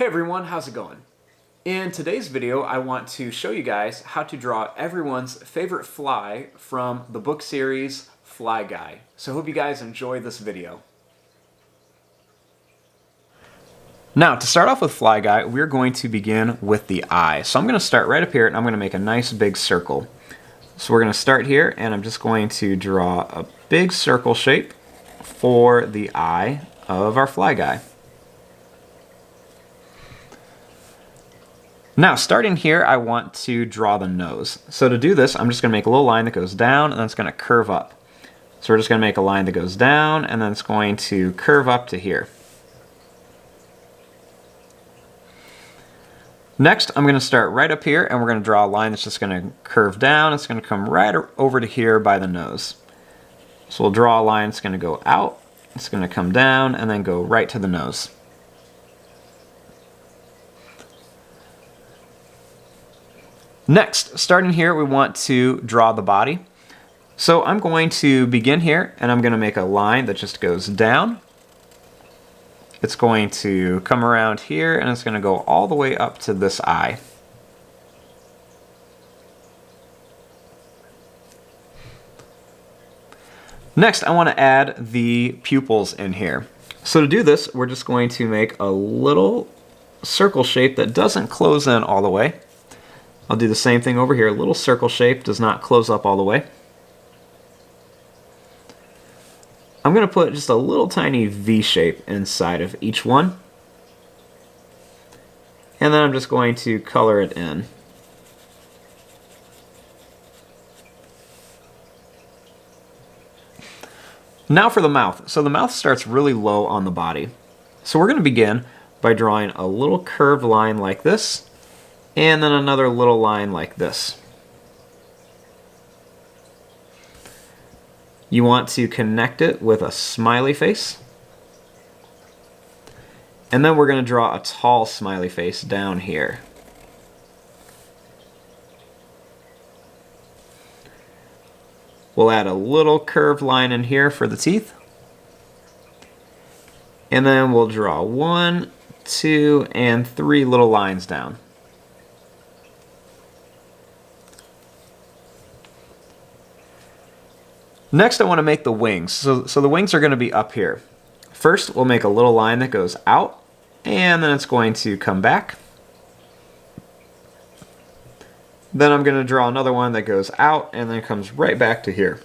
Hey everyone, how's it going? In today's video, I want to show you guys how to draw everyone's favorite fly from the book series Fly Guy. So I hope you guys enjoy this video. Now, to start off with Fly Guy, we're going to begin with the eye. So I'm going to start right up here and I'm going to make a nice big circle. So we're going to start here and I'm just going to draw a big circle shape for the eye of our Fly Guy. Now, starting here, I want to draw the nose. So to do this, I'm just going to make a little line that goes down and then it's going to curve up. So we're just going to make a line that goes down and then it's going to curve up to here. Next, I'm going to start right up here and we're going to draw a line that's just going to curve down. It's going to come right over to here by the nose. So we'll draw a line that's going to go out, it's going to come down, and then go right to the nose. Next, starting here, we want to draw the body. So I'm going to begin here and I'm going to make a line that just goes down. It's going to come around here and it's going to go all the way up to this eye. Next, I want to add the pupils in here. So to do this, we're just going to make a little circle shape that doesn't close in all the way. I'll do the same thing over here. A little circle shape does not close up all the way. I'm going to put just a little tiny V shape inside of each one. And then I'm just going to color it in. Now for the mouth. So the mouth starts really low on the body. So we're going to begin by drawing a little curved line like this, and then another little line like this. You want to connect it with a smiley face. And then we're going to draw a tall smiley face down here. We'll add a little curved line in here for the teeth. And then we'll draw 1, 2, and 3 little lines down. Next, I want to make the wings. So the wings are going to be up here. First, we'll make a little line that goes out, and then it's going to come back. Then I'm going to draw another one that goes out, and then comes right back to here.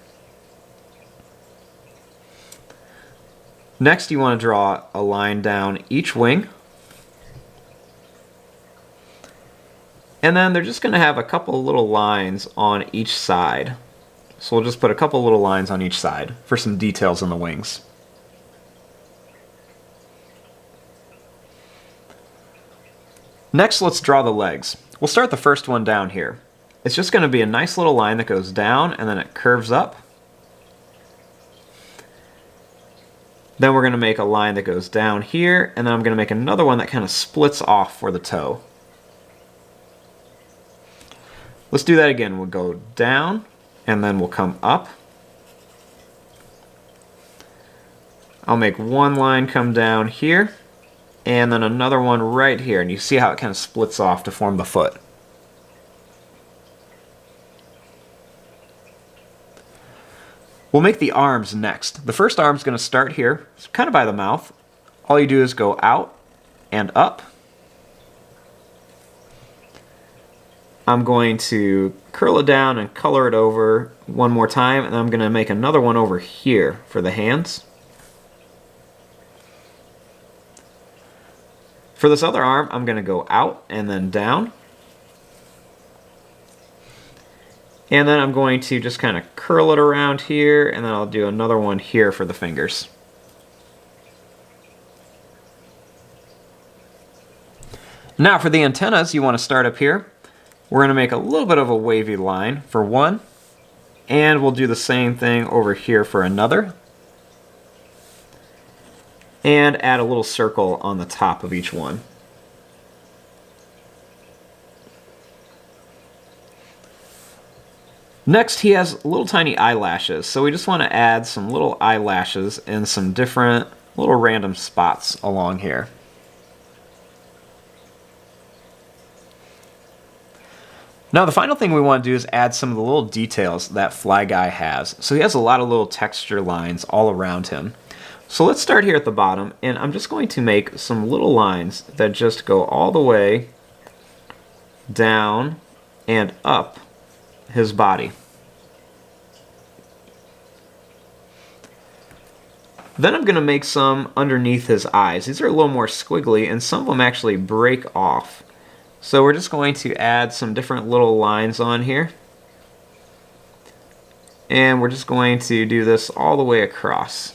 Next, you want to draw a line down each wing. And then they're just going to have a couple little lines on each side. So we'll just put a couple little lines on each side for some details on the wings. Next, let's draw the legs. We'll start the first one down here. It's just going to be a nice little line that goes down and then it curves up. Then we're going to make a line that goes down here, and then I'm going to make another one that kind of splits off for the toe. Let's do that again. We'll go down, and then we'll come up. I'll make one line come down here, and then another one right here, and you see how it kind of splits off to form the foot. We'll make the arms next. The first arm is going to start here, kind of by the mouth. All you do is go out and up. I'm going to curl it down and color it over one more time, and I'm going to make another one over here for the hands. For this other arm, I'm going to go out and then down. And then I'm going to just kind of curl it around here, and then I'll do another one here for the fingers. Now for the antennas, you want to start up here. We're going to make a little bit of a wavy line for one, and we'll do the same thing over here for another. And add a little circle on the top of each one. Next, he has little tiny eyelashes, so we just want to add some little eyelashes in some different little random spots along here. Now the final thing we want to do is add some of the little details that Fly Guy has. So he has a lot of little texture lines all around him. So let's start here at the bottom, and I'm just going to make some little lines that just go all the way down and up his body. Then I'm going to make some underneath his eyes. These are a little more squiggly, and some of them actually break off. So we're just going to add some different little lines on here. And we're just going to do this all the way across.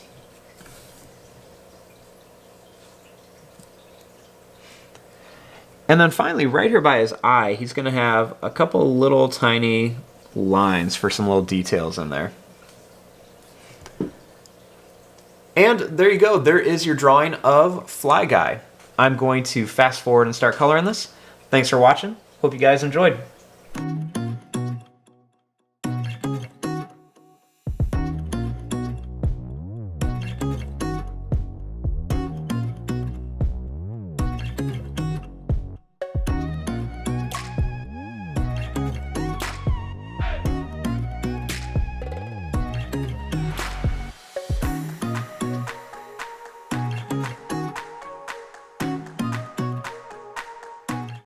And then finally, right here by his eye, he's going to have a couple little tiny lines for some little details in there. And there you go. There is your drawing of Fly Guy. I'm going to fast forward and start coloring this. Thanks for watching. Hope you guys enjoyed.